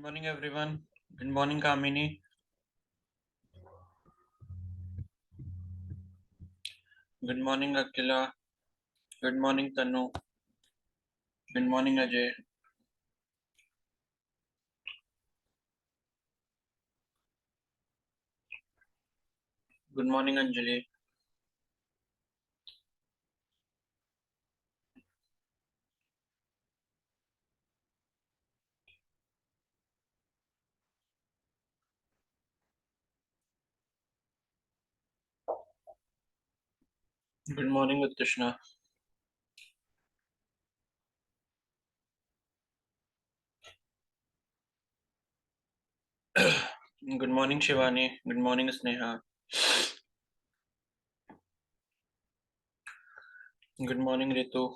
Good morning, everyone. Good morning, Kamini. Good morning, Akila. Good morning, Tanu. Good morning, Ajay. Good morning, Anjali. Good morning, Uttishna. Good morning, Shivani. Good morning, Sneha. Good morning, Ritu.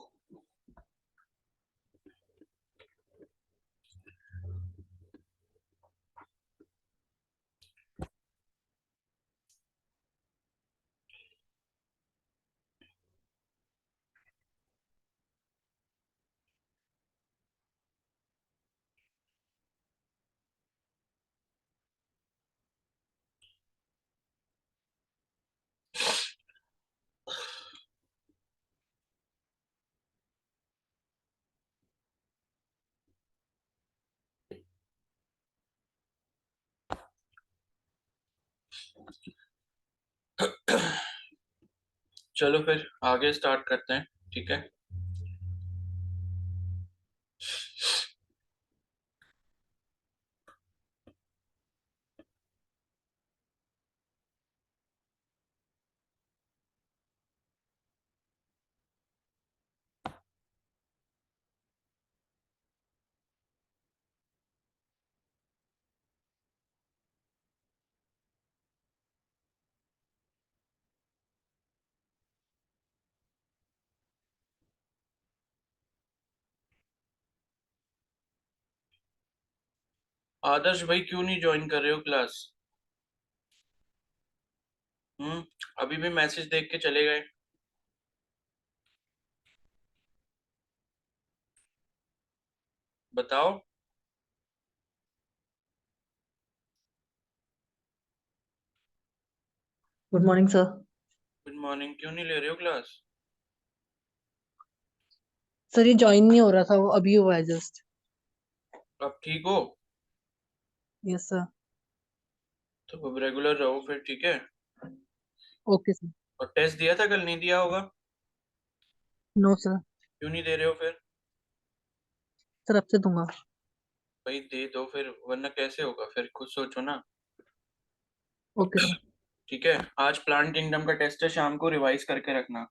चलो फिर आगे start करते हैं, ठीक है। आदर्श भाई क्यों नहीं ज्वाइन कर रहे हो क्लास? अभी भी मैसेज देख के चले गए। बताओ। Good morning sir. Good morning, क्यों नहीं ले रहे हो क्लास? सर ये ज्वाइन नहीं हो रहा था, वो अभी हुआ है जस्ट। अब ठीक हो? Yes sir. तो अब रेगुलर रहो फिर, ठीक है। Okay sir. और टेस्ट दिया था कल? नहीं दिया होगा। No sir. क्यों नहीं दे रहे हो फिर? सर अब से दूंगा। भाई दे दो फिर, वरना कैसे होगा फिर, खुद सोचो ना। Okay sir. ठीक है, आज प्लांट किंगडम का टेस्ट है, शाम को रिवाइज करके रखना।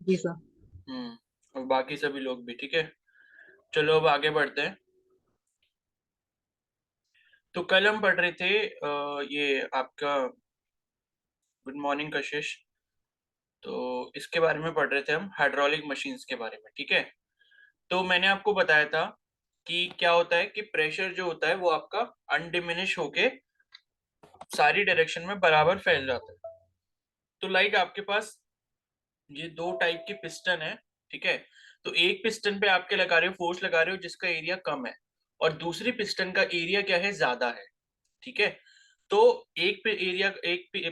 जी सर। और बाकी सभी लोग भी, ठीक है। चलो अब आगे बढ़ते हैं। तो कल हम पढ़ रहे थे ये आपका, गुड मॉर्निंग कशिश। तो इसके बारे में पढ़ रहे थे हम, हाइड्रोलिक मशीन्स के बारे में, ठीक है। तो मैंने आपको बताया था कि क्या होता है कि प्रेशर जो होता है वो आपका अनडिमिनिश होके सारी डायरेक्शन में बराबर फैल जाता है। तो लाइक आपके पास ये दो टाइप के पिस्टन है, ठीक है। तो एक पिस्टन पे आपके लगा रहे हो, फोर्स लगा रहे हो जिसका एरिया कम है, और दूसरी पिस्टन का एरिया क्या है, ज्यादा है, ठीक है। तो एक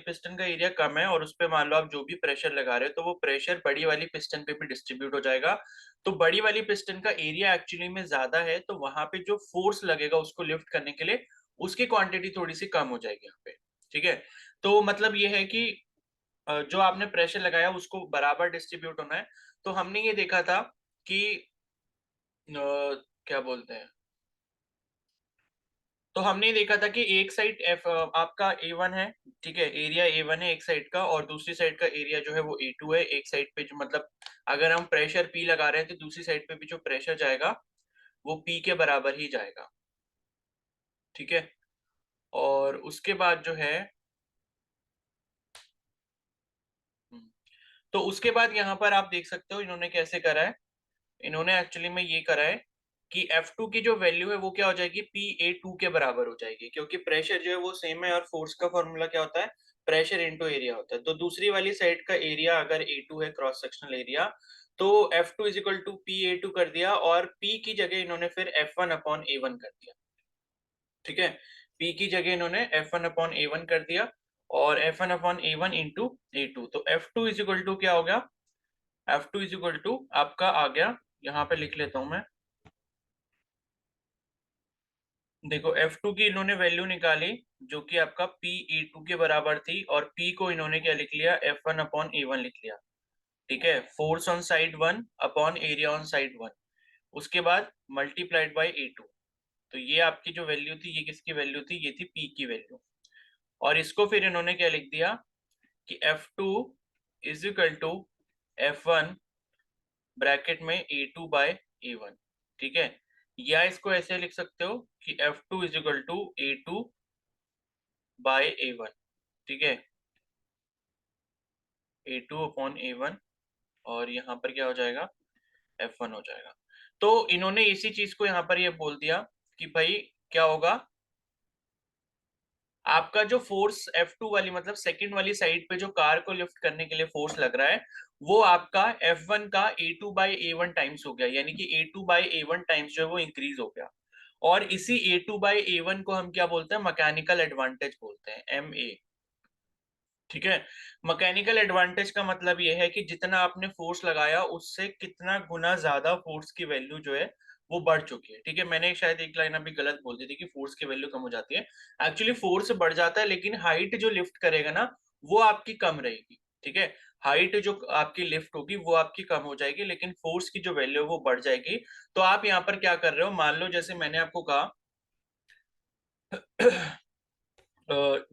पिस्टन का एरिया कम है और उस पे मान लो आप जो भी प्रेशर लगा रहे हो, तो वो प्रेशर बड़ी वाली पिस्टन पे भी डिस्ट्रीब्यूट हो जाएगा। तो बड़ी वाली पिस्टन का एरिया एक्चुअली में ज्यादा है, तो वहां पे जो फोर्स लगेगा उसको लिफ्ट करने के लिए, उसकी क्वांटिटी थोड़ी सी कम हो जाएगी यहाँ पे, ठीक है। तो मतलब ये है कि जो आपने प्रेशर लगाया उसको बराबर डिस्ट्रीब्यूट होना है। तो हमने ये देखा था कि क्या बोलते हैं, तो हमने ये देखा था कि एक साइड एफ आपका A1 है, ठीक है, एरिया A1 है एक साइड का, और दूसरी साइड का एरिया जो है वो A2 है। एक साइड पे जो मतलब अगर हम प्रेशर P लगा रहे हैं तो दूसरी साइड पे भी जो प्रेशर जाएगा वो P के बराबर ही जाएगा, ठीक है। और उसके बाद जो है, तो उसके बाद यहाँ पर आप देख सकते हो इन्होंने कैसे करा है। इन्होंने एक्चुअली में ये करा है कि F2 की जो वैल्यू है वो क्या हो जाएगी, PA2 के बराबर हो जाएगी, क्योंकि प्रेशर जो है वो सेम है और फोर्स का फॉर्मूला क्या होता है, प्रेशर इनटू एरिया होता है। तो दूसरी वाली साइड का एरिया अगर A2 है, क्रॉस सेक्शनल एरिया, तो F2 is equal to PA2 कर दिया, और P की जगह इन्होंने फिर F1 अपॉन A1 कर दिया, ठीक है, P की जगह इन्होंने F1/A1 कर दिया और F1/A1 इंटू A2, तो F2 इज इक्वल टू क्या हो गया, F2 इज इक्वल टू आपका आ गया, यहाँ पे लिख लेता हूं मैं। देखो F2 की इन्होंने वैल्यू निकाली जो कि आपका PA2 के बराबर थी, और P को इन्होंने क्या लिख लिया, F1/A1 लिख लिया। ठीक है, force on side 1 upon area on side 1, उसके बाद मल्टीप्लाइड बाई A2। तो ये आपकी जो वैल्यू थी, ये किसकी वैल्यू थी, ये थी P की वैल्यू। और इसको फिर इन्होंने क्या लिख दिया कि F2 is equal to F1 bracket में A2/A1। ठीक है, या इसको ऐसे लिख सकते हो कि F2 is equal to A2/A1। ठीक है, A2/A1, और यहाँ पर क्या हो जाएगा, F1 हो जाएगा। तो इन्होंने इसी चीज को यहाँ पर ये बोल दिया कि भाई क्या होगा, आपका जो फोर्स F2 वाली मतलब सेकंड वाली साइड पे जो कार को लिफ्ट करने के लिए फोर्स लग रहा है, वो आपका F1 का A2/A1 टाइम्स हो गया, यानी कि A2/A1 टाइम्स जो है वो इंक्रीज हो गया। और इसी A2/A1 को हम क्या बोलते हैं, मैकेनिकल एडवांटेज बोलते हैं, MA। ठीक है, मैकेनिकल एडवांटेज का मतलब यह है कि जितना आपने फोर्स लगाया उससे कितना गुना ज्यादा फोर्स की वैल्यू जो है वो बढ़ चुकी है। ठीक है, मैंने शायद एक लाइन अभी गलत बोल दी थी कि फोर्स की वैल्यू कम हो जाती है। एक्चुअली फोर्स बढ़ जाता है, लेकिन हाइट जो लिफ्ट करेगा ना वो आपकी कम रहेगी। ठीक है, हाइट जो आपकी लिफ्ट होगी वो आपकी कम हो जाएगी, लेकिन फोर्स की जो वैल्यू है वो बढ़ जाएगी। तो आप यहाँ पर क्या कर रहे हो, मान लो जैसे मैंने आपको कहा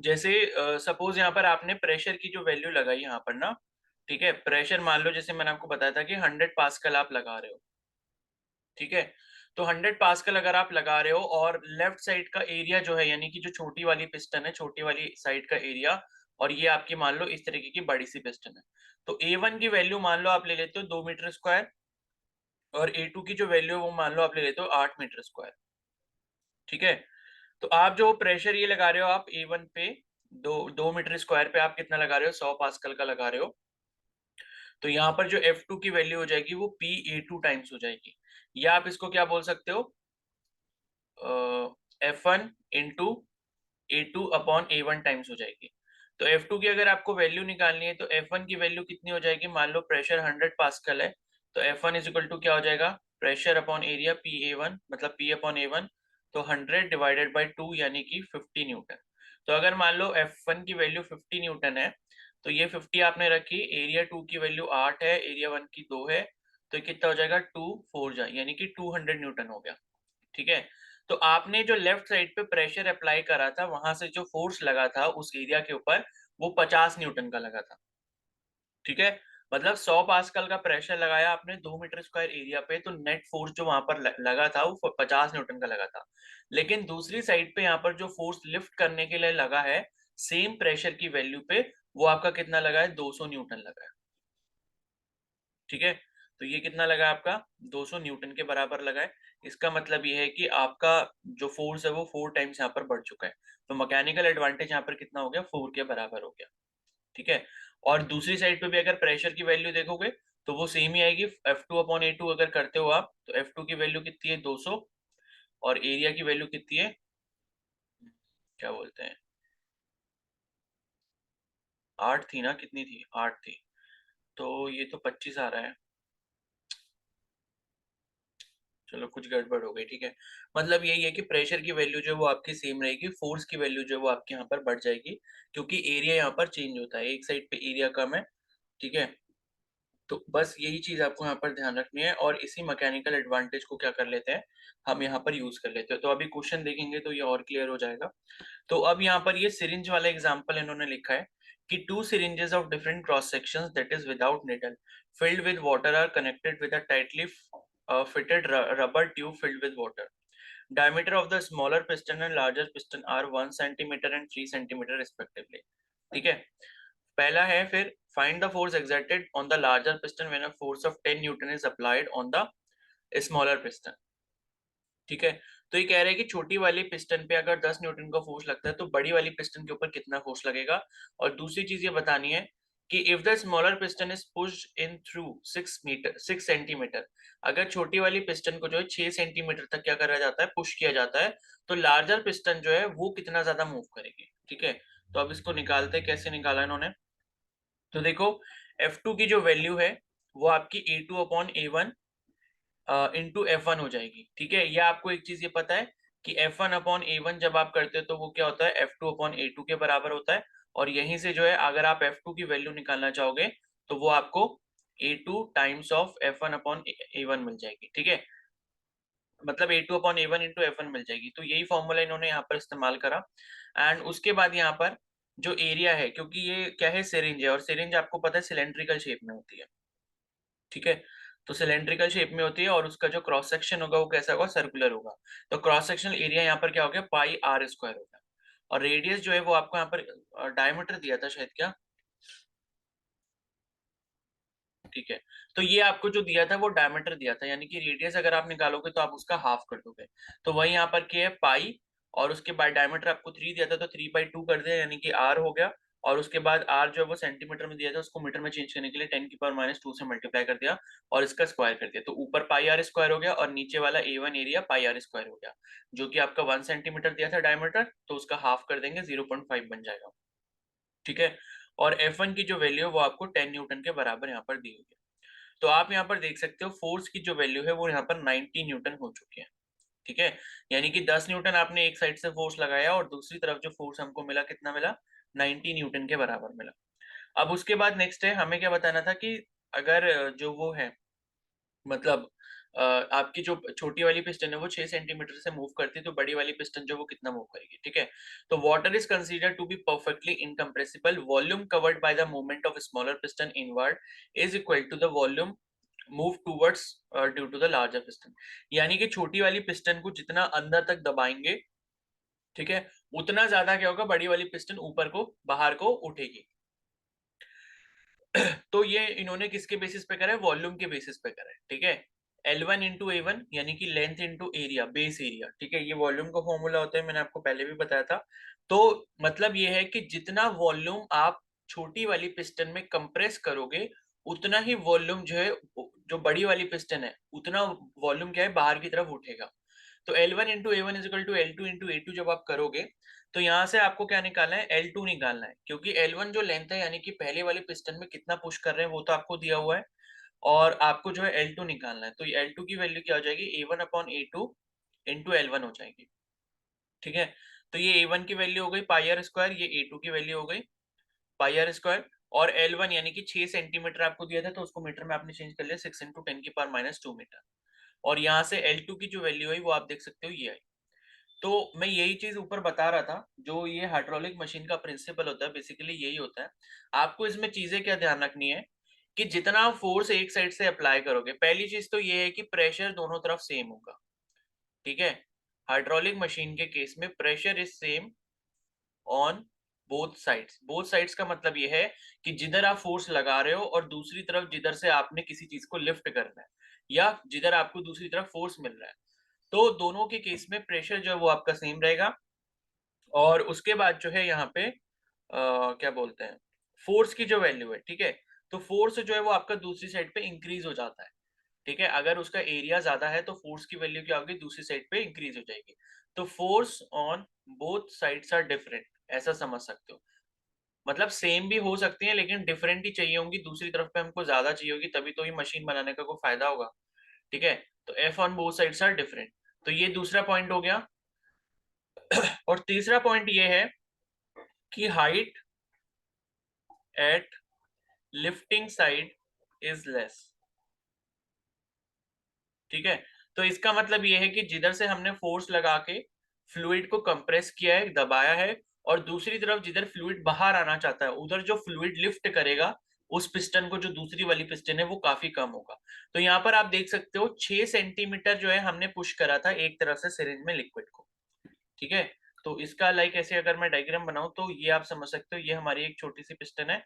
जैसे सपोज यहाँ पर आपने प्रेशर की जो वैल्यू लगाई यहाँ पर ना, ठीक है, प्रेशर मान लो जैसे मैंने आपको बताया था कि 100 पास्कल आप लगा रहे हो। ठीक है, तो 100 पास्कल अगर आप लगा रहे हो और लेफ्ट साइड का एरिया जो है, यानी कि जो छोटी वाली पिस्टन है, छोटी वाली साइड का एरिया, और ये आपकी मान लो इस तरीके की बड़ी सी पिस्टन है, तो A1 की वैल्यू मान लो आप ले लेते हो 2 मीटर स्क्वायर, और A2 की जो वैल्यू है वो मान लो आप ले लेते हो 8 मीटर स्क्वायर। ठीक है, तो आप जो प्रेशर ये लगा रहे हो आप A1 पे, 2 मीटर स्क्वायर पे आप कितना लगा रहे हो, 100 पास्कल का लगा रहे हो। तो यहाँ पर जो F2 की वैल्यू हो जाएगी वो PA2 टाइम्स हो जाएगी, या आप इसको क्या बोल सकते हो, F1 इंटू A2/A1 टाइम्स हो जाएगी। तो F2 की अगर आपको वैल्यू निकालनी है तो F1 की वैल्यू कितनी हो जाएगी, मान लो प्रेशर 100 पास्कल है, तो F1 इज इक्वल टू क्या हो जाएगा, प्रेशर अपॉन एरिया PA1 मतलब P/A1, तो 100 डिवाइडेड बाई 2 यानी कि 50 न्यूटन। तो अगर मान लो F1 की वैल्यू 50 न्यूटन है, तो ये 50 आपने रखी, एरिया 2 की वैल्यू 8 है, एरिया 1 की 2 है, तो कितना हो जाएगा 2 4 जा यानी कि 200 न्यूटन हो गया। ठीक है, तो आपने जो लेफ्ट साइड पे प्रेशर अप्लाई करा था, वहां से जो फोर्स लगा था उस एरिया के ऊपर वो 50 न्यूटन का लगा था। ठीक है, मतलब 100 पास्कल का प्रेशर लगाया आपने 2 मीटर स्क्वायर एरिया पे, तो नेट फोर्स जो वहां पर लगा था वो 50 न्यूटन का लगा था। लेकिन दूसरी साइड पे यहाँ पर जो फोर्स लिफ्ट करने के लिए लगा है सेम प्रेशर की वैल्यू पे, वो आपका कितना लगा है, 200 न्यूटन लगा है। ठीक है, तो ये कितना लगा आपका, 200 न्यूटन के बराबर लगा है। इसका मतलब ये है कि आपका जो फोर्स है वो 4 टाइम्स यहाँ पर बढ़ चुका है। तो मैकेनिकल एडवांटेज यहाँ पर कितना हो गया, 4 के बराबर हो गया। ठीक है, और दूसरी साइड पे भी अगर प्रेशर की वैल्यू देखोगे तो वो सेम ही आएगी, F2/A2 अगर करते हो आप, तो F2 की वैल्यू कितनी है, 200, और एरिया की वैल्यू कितनी है, क्या बोलते हैं, 8 थी ना, कितनी थी, 8 थी, तो ये तो 25 आ रहा है। चलो कुछ गड़बड़ हो गई। ठीक है, मतलब यही है कि प्रेशर की वैल्यू जो है वो आपकी सेम रहेगी, फोर्स की वैल्यू जो है वो आपके यहाँ पर बढ़ जाएगी, क्योंकि एरिया यहाँ पर चेंज होता है, एक साइड पे एरिया कम है। ठीक है, तो बस यही चीज आपको यहाँ पर ध्यान रखनी है, और इसी मैकेनिकल एडवांटेज को क्या कर लेते हैं, हम यहाँ पर यूज कर लेते हैं। तो अभी क्वेश्चन देखेंगे तो ये और क्लियर हो जाएगा। तो अब यहाँ पर ये सिरिंज वाला एग्जांपल इन्होंने लिखा है कि 2 syringes of different cross sections, that is without needle, filled with water are connected with a tightly fitted rubber tube filled with water. Diameter of the smaller piston and larger piston are 1 centimeter and 3 centimeter respectively. ठीक है, पहला है फिर find the force exerted on the larger piston when a force of 10 Newton is applied on the smaller piston. ठीक है, तो ये कह रहे हैं कि छोटी वाली पिस्टन पे अगर 10 न्यूटन का फोर्स लगता है तो बड़ी वाली पिस्टन के ऊपर कितना फोर्स लगेगा। और दूसरी चीज ये बतानी है कि if the smaller piston is pushed in through 6 centimetre, अगर छोटी वाली पिस्टन को जो है 6 सेंटीमीटर तक क्या करा जाता है, पुश किया जाता है, तो लार्जर पिस्टन जो है वो कितना ज्यादा मूव करेगी। ठीक है, तो अब इसको निकालते हैं, कैसे निकाला इन्होंने। तो देखो F2 की जो वैल्यू है वो आपकी A2 upon A1 into F1 हो जाएगी। ठीक है, या आपको एक चीज ये पता है कि F1 अपॉन A1 जब आप करते हो तो वो क्या होता है, F2 अपॉन A2 के बराबर होता है। और यहीं से जो है अगर आप F2 की वैल्यू निकालना चाहोगे तो वो आपको A2 times of F1 upon A1 मिल जाएगी। ठीक है, मतलब A2 upon A1 into F1 मिल जाएगी। तो यही फॉर्मूला इन्होंने यहाँ पर इस्तेमाल करा। एंड उसके बाद यहाँ पर जो एरिया है, क्योंकि ये क्या है, सिरिंज है, और सिरिंज आपको पता है सिलेंड्रिकल शेप में होती है। ठीक है, तो सिलेंड्रिकल शेप में होती है और उसका जो क्रॉस सेक्शन होगा वो कैसा होगा, सर्कुलर होगा। तो क्रॉस सेक्शनल एरिया यहाँ पर क्या हो गया, पाई आर स्क्वायर होगा। और रेडियस जो है वो आपको यहाँ पर डायमीटर दिया था शायद, क्या। ठीक है, तो ये आपको जो दिया था वो डायमीटर दिया था, यानी कि रेडियस अगर आप निकालोगे तो आप उसका हाफ कर दोगे। तो वही यहाँ पर क्या है, पाई, और उसके बाद डायमीटर आपको 3 दिया था तो 3/2 कर दिया, यानी कि आर हो गया। और उसके बाद आर जो है वो सेंटीमीटर में दिया था, उसको मीटर में चेंज करने के लिए 10⁻² से मल्टीप्लाई कर दिया और इसका स्क्वायर कर दिया। तो ऊपर पाई आर स्क्वायर हो गया और नीचे वाला A1 area pi are square हो गया, जो कि आपका 1 सेंटीमीटर दिया था डायमीटर, तो उसका हाफ कर देंगे, 0.5 बन जाएगा। ठीक है, और F1 की जो वैल्यू है वो आपको 10 न्यूटन के बराबर यहाँ पर दी हुई है। तो आप यहाँ पर देख सकते हो फोर्स की जो वैल्यू है वो यहाँ पर 90 न्यूटन हो चुकी है। ठीक है, यानी कि 10 न्यूटन आपने एक साइड से फोर्स लगाया और दूसरी तरफ जो फोर्स हमको मिला कितना मिला, 90 न्यूटन के बराबर मिला। अब उसके बाद नेक्स्ट है, हमें क्या बताना था कि अगर जो वो है, मतलब आपकी जो छोटी वाली पिस्टन है वो 6 सेंटीमीटर से मूव करती है, तो बड़ी वाली पिस्टन जो वो कितना मूव करेगी। ठीक है, तो water is considered to be perfectly incompressible, volume covered by the movement of smaller piston inward is equal to the volume move towards due to the larger piston. यानी कि छोटी वाली पिस्टन को जितना अंदर तक दबाएंगे, ठीक है, उतना ज्यादा क्या होगा, बड़ी वाली पिस्टन ऊपर को बाहर को उठेगी। तो ये इन्होंने किसके बेसिस पे करा है, वॉल्यूम के बेसिस पे करा है। ठीक है, L1 इंटू A1 यानी कि length into area, base area. ठीक है, ये वॉल्यूम का फॉर्मूला होता है, मैंने आपको पहले भी बताया था। तो मतलब ये है कि जितना वॉल्यूम आप छोटी वाली पिस्टन में कंप्रेस करोगे, उतना ही वॉल्यूम जो है, जो बड़ी वाली पिस्टन है, उतना वॉल्यूम क्या है, बाहर की तरफ उठेगा। तो L1 into A1 is equal to L2 into A2 जब आप करोगे तो यहाँ से आपको क्या निकालना है, L2 निकालना है, क्योंकि L1 जो लेंथ है, यानी कि पहले वाले पिस्टन में कितना पुश कर रहे हैं वो तो आपको दिया हुआ है, और आपको जो है L2 निकालना है। तो L2 की वैल्यू क्या हो जाएगी, A1 upon A2 into L1 हो जाएगी। ठीक है, तो ये A1 की वैल्यू हो गई पाई आर स्क्वायर, ये A2 की वैल्यू हो गई पाई आर स्क्वायर, और L1 यानी कि 6 सेंटीमीटर आपको दिया था तो उसको मीटर में आपने चेंज कर लिया, 6 इंटू 10⁻² मीटर। और यहाँ से L2 की जो वैल्यू है वो आप देख सकते हो, ये आई। तो मैं यही चीज ऊपर बता रहा था, जो ये हाइड्रोलिक मशीन का प्रिंसिपल होता है बेसिकली यही होता है। आपको इसमें चीजें क्या ध्यान रखनी है कि जितना फोर्स एक साइड से अप्लाई करोगे, पहली चीज तो ये है कि प्रेशर दोनों तरफ सेम होगा। ठीक है, हाइड्रोलिक मशीन के केस में pressure is same on both sides. Both sides का मतलब ये है कि जिधर आप फोर्स लगा रहे हो और दूसरी तरफ जिधर से आपने किसी चीज को लिफ्ट करना है, या जिधर आपको दूसरी तरफ फोर्स मिल रहा है, तो दोनों के केस में प्रेशर जो है वो आपका सेम रहेगा। और उसके बाद जो है यहाँ पे क्या बोलते हैं, फोर्स की जो वैल्यू है, ठीक है, तो फोर्स जो है वो आपका दूसरी साइड पे इंक्रीज हो जाता है। ठीक है, अगर उसका एरिया ज्यादा है तो फोर्स की वैल्यू क्या होगी, दूसरी साइड पे इंक्रीज हो जाएगी। तो force on both sides are different, ऐसा समझ सकते हो। मतलब सेम भी हो सकती है लेकिन डिफरेंट ही चाहिए होंगी, दूसरी तरफ पे हमको ज्यादा चाहिए होगी, तभी तो ये मशीन बनाने का कोई फायदा होगा। ठीक है, तो F on both sides are different. तो ये दूसरा पॉइंट हो गया। और तीसरा पॉइंट ये है कि height at lifting side is less. ठीक है, तो इसका मतलब ये है कि जिधर से हमने फोर्स लगा के फ्लूइड को कंप्रेस किया है, दबाया है, और दूसरी तरफ जिधर फ्लूइड बाहर आना चाहता है, उधर जो फ्लूइड लिफ्ट करेगा उस पिस्टन को, जो दूसरी वाली पिस्टन है, वो काफी कम होगा। तो यहाँ पर आप देख सकते हो 6 सेंटीमीटर जो है हमने पुश करा था एक तरफ से सिरिंज में लिक्विड को। ठीक है, तो इसका लाइक ऐसे अगर मैं डायग्राम बनाऊं तो ये आप समझ सकते हो, ये हमारी एक छोटी सी पिस्टन है।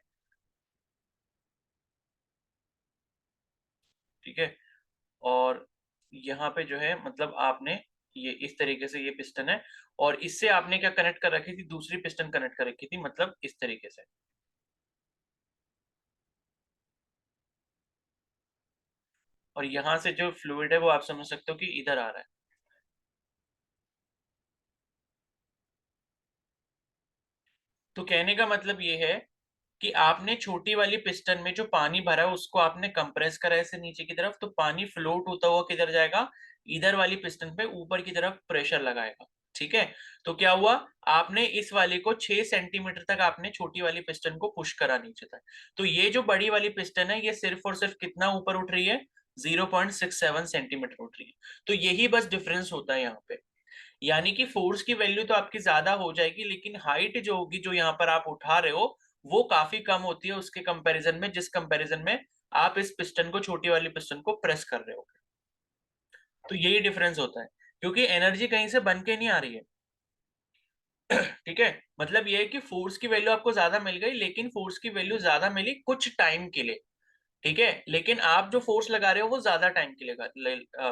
ठीक है, और यहाँ पे जो है मतलब आपने ये इस तरीके से ये पिस्टन है, और इससे आपने क्या कनेक्ट कर रखी थी, दूसरी पिस्टन कनेक्ट कर रखी थी, मतलब इस तरीके से। और यहाँ से जो फ्लूइड है वो आप समझ सकते हो कि इधर आ रहा है। तो कहने का मतलब ये है कि आपने छोटी वाली पिस्टन में जो पानी भरा है उसको आपने कंप्रेस करा है इसे नीचे की तरफ, तो पानी फ्लोट होता हुआ किधर जाएगा, इधर वाली पिस्टन पे ऊपर की तरफ प्रेशर लगाएगा। ठीक है, तो क्या हुआ, आपने इस वाली को 6 सेंटीमीटर तक आपने छोटी वाली पिस्टन को पुश करा नीचे तक। तो ये जो बड़ी वाली पिस्टन है ये सिर्फ और सिर्फ कितना ऊपर उठ रही है, 0.67 सेंटीमीटर उठ रही है। तो यही बस डिफरेंस होता है यहाँ पे। यानी कि फोर्स की वैल्यू तो आपकी ज्यादा हो जाएगी, लेकिन हाइट जो होगी जो यहाँ पर आप उठा रहे हो वो काफी कम होती है उसके कंपैरिजन में, जिस कंपैरिजन में आप इस पिस्टन को, छोटी वाली पिस्टन को प्रेस कर रहे हो। तो यही डिफरेंस होता है, क्योंकि एनर्जी कहीं से बन के नहीं आ रही है। ठीक है, मतलब ये है कि फोर्स की वैल्यू आपको ज्यादा मिल गई, लेकिन फोर्स की वैल्यू ज्यादा मिली कुछ टाइम के लिए। ठीक है, लेकिन आप जो फोर्स लगा रहे हो वो ज्यादा टाइम के लिए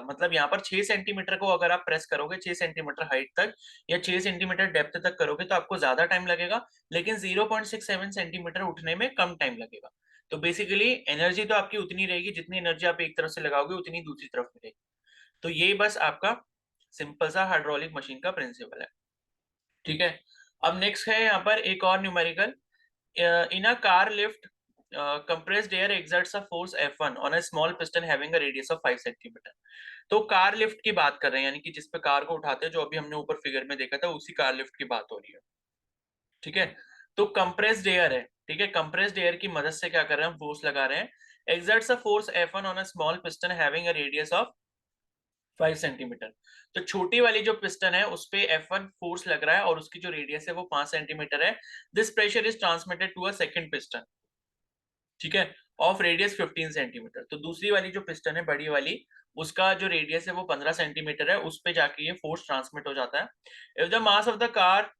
मतलब यहाँ पर 6 सेंटीमीटर को अगर आप प्रेस करोगे, 6 सेंटीमीटर हाइट तक या 6 सेंटीमीटर डेप्थ तक करोगे तो आपको ज्यादा टाइम लगेगा, लेकिन 0.67 सेंटीमीटर उठने में कम टाइम लगेगा। तो बेसिकली एनर्जी तो आपकी उतनी रहेगी, जितनी एनर्जी आप एक तरफ से लगाओगे उतनी दूसरी तरफ मिलेगी। तो ये बस आपका सिंपल सा हाइड्रोलिक मशीन का प्रिंसिपल है। ठीक है, अब नेक्स्ट है यहाँ पर एक और numerical. in a car lift, compressed air exerts a force F1 on a small piston having a radius of 5 centimetre. तो कार लिफ्ट की बात कर रहे हैं, यानी कि जिस पे कार को उठाते हैं, जो अभी हमने ऊपर फिगर में देखा था उसी कार लिफ्ट की बात हो रही है। ठीक है, तो कंप्रेस्ड एयर है। ठीक है, कंप्रेस्ड एयर की मदद से क्या कर रहे हैं, हम फोर्स लगा रहे हैं। exerts a force F1 on a small piston having a radius of 5 centimetre. तो छोटी वाली जो पिस्टन है उस पे F1 फोर्स लग रहा है और उसकी जो रेडियस है वो 5 सेंटीमीटर है। This pressure is transmitted to a second piston. ठीक है, ऑफ रेडियस 15 सेंटीमीटर। तो दूसरी वाली जो पिस्टन है बड़ी वाली, उसका जो रेडियस है वो 15 सेंटीमीटर है, उस पे जाके ये फोर्स ट्रांसमिट हो जाता है। If the mass of the car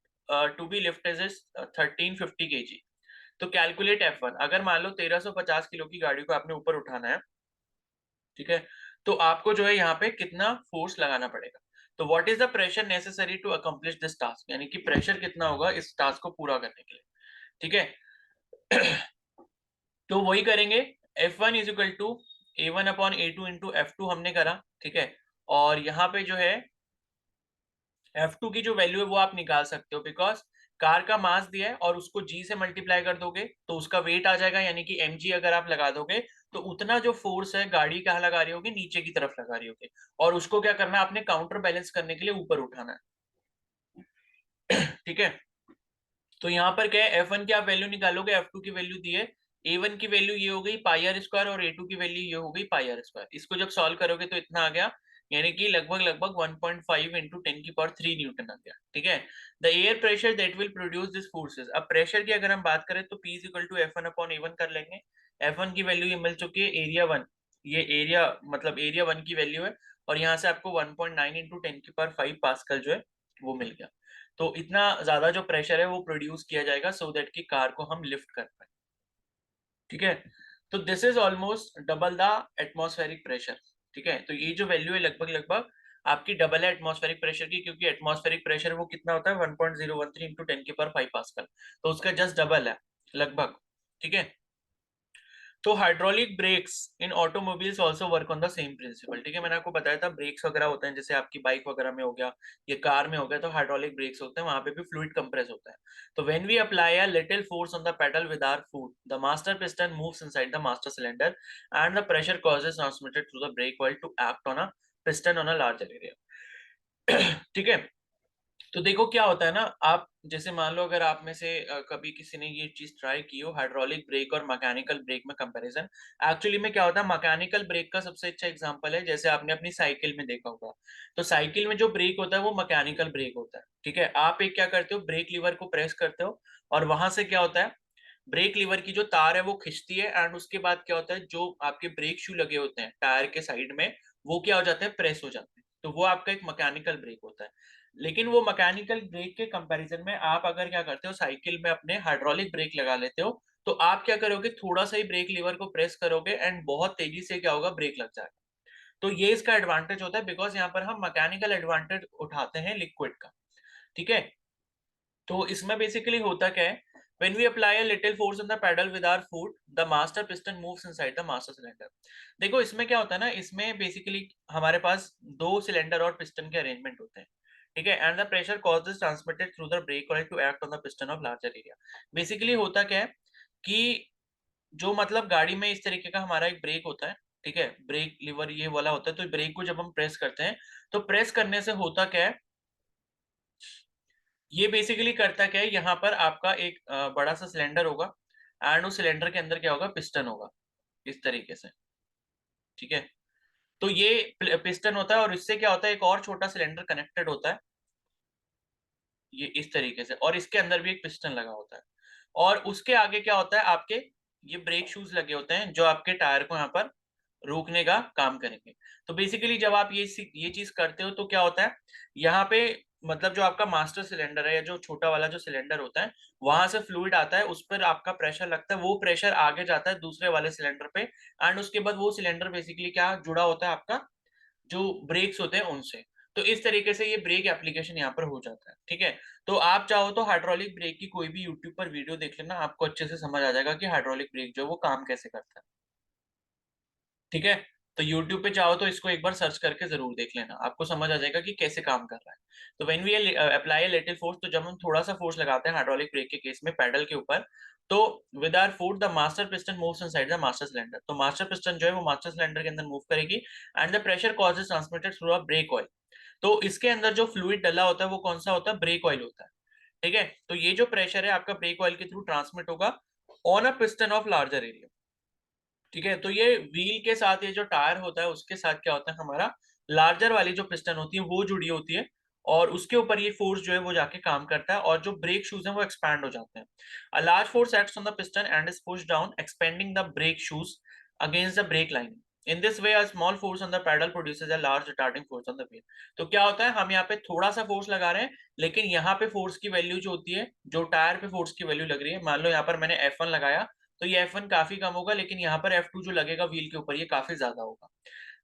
to be lifted is 1350 KG, तो कैलकुलेट F1। अगर मान लो 1350 किलो की गाड़ी को आपने ऊपर उठाना है, ठीक है, तो आपको जो है यहाँ पे कितना फोर्स लगाना पड़ेगा। तो what is the pressure necessary to accomplish this task, यानी कि प्रेशर कितना होगा इस टास्क को पूरा करने के लिए। ठीक है, तो वही करेंगे। F1 is equal to A1/A2 into F2 हमने करा। ठीक है, और यहाँ पे जो है F2 की जो वैल्यू है वो आप निकाल सकते हो, बिकॉज कार का मास दिया है और उसको G से मल्टीप्लाई कर दोगे तो उसका वेट आ जाएगा, यानी कि mg अगर आप लगा दोगे तो उतना जो फोर्स है गाड़ी कहाँ लगा रही होगी, नीचे की तरफ लगा रही होगी, और उसको क्या करना है, आपने काउंटर बैलेंस करने के लिए ऊपर उठाना है। ठीक है, तो यहाँ पर क्या है, F1 की आप वैल्यू निकालोगे, F2 की वैल्यू दी है, A1 की वैल्यू ये हो गई पाई आर स्क्वायर और A2 की वैल्यू ये हो गई पाई आर स्क्वायर। इसको जब सॉल्व करोगे तो इतना आ गया, यानी कि लगभग लगभग 1.5 इंटू 10 की पावर 3 न्यूटन आ गया। ठीक है, the air pressure that will produce this forces. अब प्रेशर की अगर हम बात करें तो P is equal to F1/A1 कर लेंगे। F1 की वैल्यू ये मिल चुकी है, एरिया 1, ये एरिया मतलब एरिया 1 की वैल्यू है, और यहाँ से आपको 1.9 इंटू 10 की पावर 5 पास्कल जो है वो मिल गया। तो इतना ज्यादा जो प्रेशर है वो प्रोड्यूस किया जाएगा सो दैट कि कार को हम लिफ्ट कर पाए। ठीक है, तो this is almost double the atmospheric pressure. ठीक है, तो ये जो वैल्यू है लगभग लगभग आपकी डबल है एटमॉस्फेरिक प्रेशर की, क्योंकि एटमॉस्फेरिक प्रेशर वो कितना होता है 1.013 इंटू 10 की पावर 5 पास्कल, तो उसका जस्ट डबल है लगभग। ठीक है, तो hydraulic brakes in automobiles also work on the same principle. ठीक है, मैंने आपको बताया था ब्रेक्स वगैरह होते हैं, जैसे आपकी बाइक वगैरह में हो गया, ये कार में हो गया, तो हाइड्रोलिक ब्रेक्स होते हैं, वहां पे भी फ्लूइड कंप्रेस होता है। तो when we apply a little force on the pedal with our foot, the master piston moves inside the master cylinder and the pressure causes transmitted through the brake oil to act on a piston on a larger area. ठीक है, तो देखो क्या होता है ना, आप जैसे मान लो अगर आप में से कभी किसी ने ये चीज ट्राई की हो, हाइड्रोलिक ब्रेक और मैकेनिकल ब्रेक में कंपैरिजन। एक्चुअली में क्या होता है, मैकेनिकल ब्रेक का सबसे अच्छा एग्जांपल है जैसे आपने अपनी साइकिल में देखा होगा। तो साइकिल में जो ब्रेक होता है वो मैकेनिकल ब्रेक होता है। ठीक है, आप एक क्या करते हो, ब्रेक लीवर को प्रेस करते हो, और वहां से क्या होता है, ब्रेक लीवर की जो तार है वो खिंचती है, एंड उसके बाद क्या होता है, जो आपके ब्रेक शू लगे होते हैं टायर के साइड में, वो क्या हो जाते हैं, प्रेस हो जाते हैं। तो वो आपका एक मैकेनिकल ब्रेक होता है। लेकिन वो मैकेनिकल ब्रेक के कंपैरिजन में आप अगर क्या करते हो, साइकिल में अपने हाइड्रोलिक ब्रेक लगा लेते हो, तो आप क्या करोगे, थोड़ा सा ही ब्रेक लीवर को प्रेस करोगे एंड बहुत तेजी से क्या होगा, ब्रेक लग जाएगा। तो ये इसका एडवांटेज होता है, बिकॉज यहाँ पर हम मैकेनिकल एडवांटेज उठाते हैं लिक्विड का। ठीक है, तो इसमें बेसिकली होता क्या है, When we apply a little force on the pedal with our foot, the master piston moves inside the master cylinder. देखो इसमें क्या होता है ना, इसमें बेसिकली हमारे पास दो सिलेंडर और पिस्टन के अरेंजमेंट होते हैं, ठीक है। And the pressure causes transmitted through the brake oil to act on the piston of larger area. Basically होता क्या है कि जो मतलब गाड़ी में इस तरीके का हमारा एक ब्रेक होता है, ठीक है, ब्रेक लीवर ये वाला होता है। तो ब्रेक को जब हम प्रेस करते हैं, तो प्रेस करने से होता क्या है, ये बेसिकली करता क्या है, यहाँ पर आपका एक बड़ा सा सिलेंडर होगा एंड उस सिलेंडर के अंदर क्या होगा, पिस्टन होगा इस तरीके से, ठीक है। तो ये पिस्टन होता है और इससे क्या होता है, एक और छोटा सिलेंडर कनेक्टेड होता है ये इस तरीके से, और इसके अंदर भी एक पिस्टन लगा होता है। और उसके आगे क्या होता है, आपके ये ब्रेक शूज लगे होते हैं जो आपके टायर को यहाँ पर रोकने का काम करेंगे। तो बेसिकली जब आप ये चीज करते हो तो क्या होता है, यहाँ पे मतलब जो आपका मास्टर सिलेंडर है या जो छोटा वाला जो सिलेंडर होता है, वहां से फ्लूइड आता है, उस पर आपका प्रेशर लगता है, वो प्रेशर आगे जाता है दूसरे वाले सिलेंडर पे एंड उसके बाद वो सिलेंडर बेसिकली क्या जुड़ा होता है, आपका जो ब्रेक्स होते हैं उनसे। तो इस तरीके से ये ब्रेक एप्लीकेशन यहाँ पर हो जाता है, ठीक है। तो आप चाहो तो हाइड्रोलिक ब्रेक की कोई भी यूट्यूब पर वीडियो देख लेना, आपको अच्छे से समझ आ जाएगा कि हाइड्रोलिक ब्रेक जो है वो काम कैसे करता है, ठीक है। तो YouTube पे चाहो तो इसको एक बार सर्च करके जरूर देख लेना, आपको समझ आ जाएगा कि कैसे काम कर रहा है। तो when we apply little force, तो जब हम थोड़ा सा फोर्स लगाते हैं हाइड्रोलिक ब्रेक के केस में पैडल के ऊपर, तो with our foot the master piston moves inside the master cylinder. तो मास्टर पिस्टन जो है वो मास्टर सिलेंडर के अंदर मूव करेगी and the pressure causes transmitted through a brake oil. तो इसके अंदर जो फ्लूइड डला होता है वो कौन सा होता है, ब्रेक ऑयल होता है, ठीक है। तो ये जो प्रेशर है आपका ब्रेक ऑयल के थ्रू ट्रांसमिट होगा on a piston of larger area, ठीक है। तो ये व्हील के साथ ये जो टायर होता है उसके साथ क्या होता है, हमारा लार्जर वाली जो पिस्टन होती है वो जुड़ी होती है, और उसके ऊपर ये फोर्स जो है वो जाके काम करता है और जो ब्रेक शूज हैं वो एक्सपैंड हो जाते हैं। A large force acts on the piston and is push down expanding the brake shoes against the brake line. In this way a small force on the pedal produces a large retarding force on the wheel. तो क्या होता है, हम यहाँ पे थोड़ा सा force लगा रहे हैं, लेकिन यहाँ पे फोर्स की वैल्यू जो होती है, जो टायर पे फोर्स की वैल्यू लग रही है, मान लो यहाँ पर मैंने F1 लगाया, तो ये F1 काफी कम होगा, लेकिन यहाँ पर F2 जो लगेगा व्हील के ऊपर ये काफी ज्यादा होगा।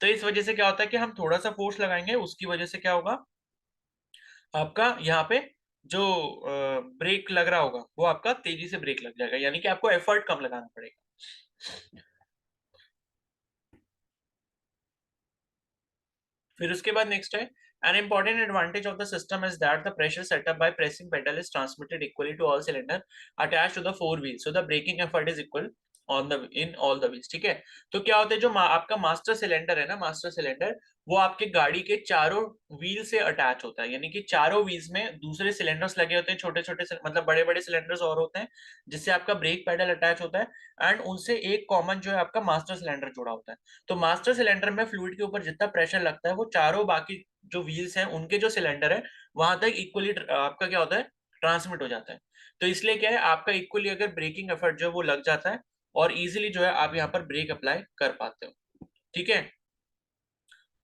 तो इस वजह से क्या होता है कि हम थोड़ा सा फोर्स लगाएंगे, उसकी वजह से क्या होगा, आपका यहाँ पे जो ब्रेक लग रहा होगा वो आपका तेजी से ब्रेक लग जाएगा, यानी कि आपको एफर्ट कम लगाना पड़ेगा। फिर उसके बाद नेक्स्ट है, an important advantage of the system is that the pressure set up by pressing pedal is transmitted equally to all cylinder attached to the four wheels, so the braking effort is equal on the in all the wheels, ठीक है। तो क्या होता है, जो आपका master cylinder है ना, मास्टर सिलेंडर वो आपके गाड़ी के चारों व्हील से अटैच होता है, यानी कि चारों व्हील्स में दूसरे सिलेंडर्स लगे होते हैं, छोटे छोटे मतलब बड़े बड़े सिलेंडर्स और होते हैं जिससे आपका ब्रेक पेडल अटैच होता है एंड उनसे एक कॉमन जो है आपका मास्टर सिलेंडर जुड़ा होता है। तो मास्टर सिलेंडर में फ्लूइड के ऊपर जितना प्रेशर लगता है वो चारों बाकी जो व्हील्स हैं उनके जो सिलेंडर है वहां तक इक्वली आपका क्या होता है, ट्रांसमिट हो जाता है। तो इसलिए क्या है, आपका इक्वली अगर ब्रेकिंग एफर्ट जो है वो लग जाता है और इजीली जो है आप यहाँ पर ब्रेक अप्लाई कर पाते हो, ठीक है।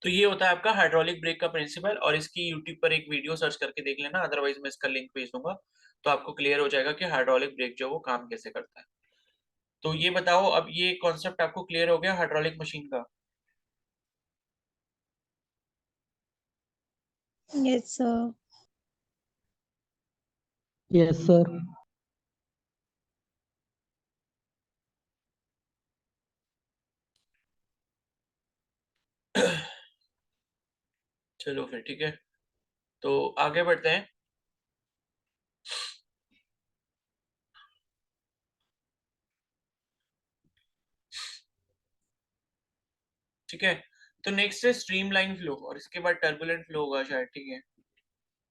तो ये होता है आपका हाइड्रोलिक ब्रेक का प्रिंसिपल, और इसकी यूट्यूब पर एक वीडियो सर्च करके देख लेना, अदरवाइज मैं इसका लिंक भेज दूंगा, तो आपको क्लियर हो जाएगा कि हाइड्रोलिक ब्रेक जो है वो काम कैसे करता है। तो ये बताओ, अब ये कॉन्सेप्ट आपको क्लियर हो गया हाइड्रोलिक मशीन का? Yes, sir. Yes, sir. चलो फिर ठीक है, तो आगे बढ़ते हैं। ठीक है, तो नेक्स्ट है स्ट्रीमलाइन फ्लो, और इसके बाद टर्बुलेंट फ्लो होगा शायद, ठीक है,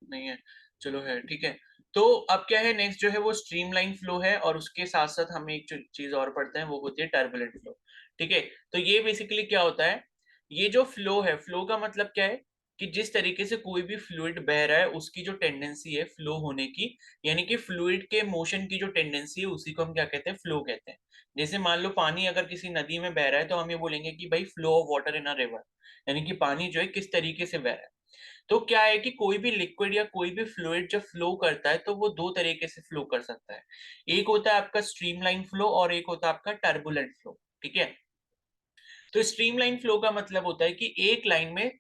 नहीं है, चलो है, ठीक है। तो अब क्या है, नेक्स्ट जो है वो स्ट्रीमलाइन फ्लो है, और उसके साथ साथ हम एक चीज और पढ़ते हैं वो होती है टर्बुलेंट फ्लो, ठीक है। तो ये बेसिकली क्या होता है, ये जो फ्लो है, फ्लो का मतलब क्या है कि जिस तरीके से कोई भी फ्लूइड बह रहा है उसकी जो टेंडेंसी है फ्लो होने की, यानी कि फ्लूइड के मोशन की जो टेंडेंसी है उसी को हम क्या कहते हैं, फ्लो कहते हैं। जैसे मान लो पानी अगर किसी नदी में बह रहा है तो हम ये बोलेंगे कि भाई flow of water in a river, यानी कि पानी जो है किस तरीके से बह रहा है। तो क्या है कि कोई भी लिक्विड या कोई भी फ्लूइड जब फ्लो करता है तो वो दो तरीके से फ्लो कर सकता है, एक होता है आपका स्ट्रीमलाइन फ्लो और एक होता है आपका टर्बुलेंट फ्लो, ठीक है। तो स्ट्रीमलाइन फ्लो का मतलब होता है कि एक लाइन में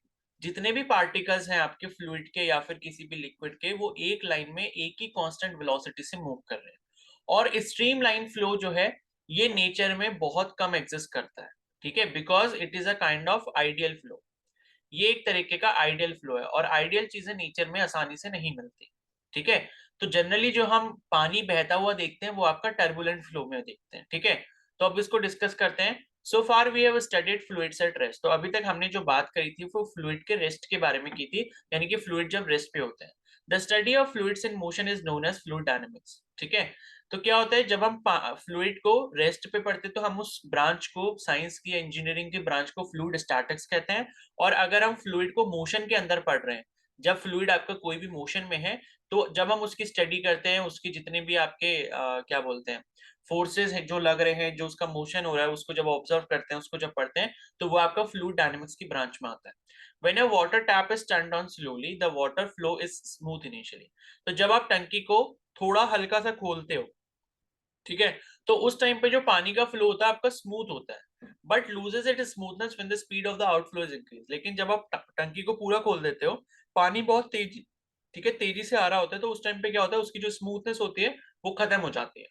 जितने भी पार्टिकल्स हैं आपके फ्लूइड के या फिर किसी भी लिक्विड के, वो एक लाइन में एक ही कांस्टेंट वेलोसिटी से मूव कर रहे हैं। और स्ट्रीमलाइन फ्लो जो है ये नेचर में बहुत कम एग्जिस्ट करता है, ठीक है, because it is a kind of ideal flow. ये एक तरीके का आइडियल फ्लो है और आइडियल चीजें नेचर में आसानी से नहीं मिलती, ठीक है। तो जनरली जो हम पानी बहता हुआ देखते हैं वो आपका टर्बुलेंट फ्लो में देखते हैं, ठीक है। तो अब इसको डिस्कस करते हैं। So far we have studied fluids at rest. तो अभी तक हमने जो बात करी थी वो फ्लूइड के रेस्ट के बारे में की थी, यानी कि फ्लूइड जब रेस्ट पे होते हैं। The study of fluids in motion is known as fluid dynamics, ठीक है। तो क्या होता है जब हम फ्लूइड को रेस्ट पे पढ़ते हैं तो हम उस ब्रांच को, साइंस की इंजीनियरिंग की ब्रांच को फ्लूइड स्टैटिक्स कहते हैं। और अगर हम फ्लूइड को मोशन के अंदर पढ़ रहे हैं, जब फ्लूइड आपका कोई भी मोशन में है, तो जब हम उसकी स्टडी करते हैं, उसकी जितने भी आपके क्या बोलते हैं फोर्सेस हैं जो लग रहे हैं, जो उसका मोशन हो रहा है, उसको जब ऑब्जर्व करते हैं, उसको जब पढ़ते हैं, तो वो आपका फ्लूइड डायनेमिक्स की ब्रांच में आता है। When a water tap is turned on slowly, the water flow is smooth initially. तो जब आप टंकी को थोड़ा हल्का सा खोलते हो, ठीक है, तो उस टाइम पे जो पानी का फ्लो होता है आपका स्मूथ होता है, but loses it smoothness when the speed of the outflow is increase. लेकिन जब आप टंकी को पूरा खोल देते हो, पानी बहुत तेजी, ठीक है, तेजी से आ रहा होता है, तो उस टाइम पे क्या होता है, उसकी जो स्मूथनेस होती है वो खत्म हो जाती है,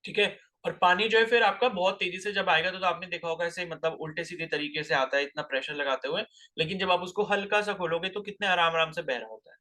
ठीक है। और पानी जो है फिर आपका बहुत तेजी से जब आएगा तो आपने देखा होगा ऐसे, मतलब उल्टे सीधे तरीके से आता है इतना प्रेशर लगाते हुए। लेकिन जब आप उसको हल्का सा खोलोगे तो कितने आराम आराम से बह रहा होता है।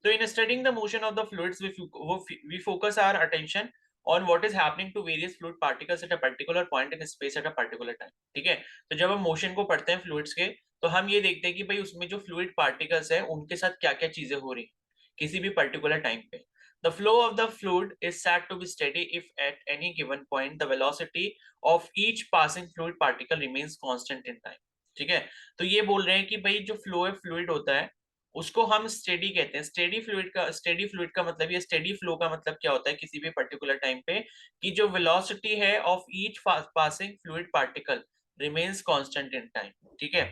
तो in studying the motion of the fluids we focus our attention on what is happening to various fluid particles at a particular point in space at a particular time, ठीक है। तो जब हम मोशन को पढ़ते हैं फ्लूइड्स के, तो हम ये देखते हैं कि भाई उसमें जो फ्लूइड पार्टिकल्स हैं उनके साथ क्या क्या चीजें हो रही हैं किसी भी पर्टिकुलर टाइम पे। The flow of the fluid is said to be steady if at any given point the velocity of each passing fluid particle remains constant in time, ठीक है। तो ये बोल रहे हैं कि भाई जो फ्लो है फ्लूइड होता है उसको हम स्टेडी कहते हैं। स्टेडी फ्लूइड का मतलब, ये स्टेडी फ्लो का मतलब क्या होता है किसी भी पर्टिकुलर टाइम पे, कि जो वेलोसिटी है of each passing fluid particle remains constant in time, ठीक है।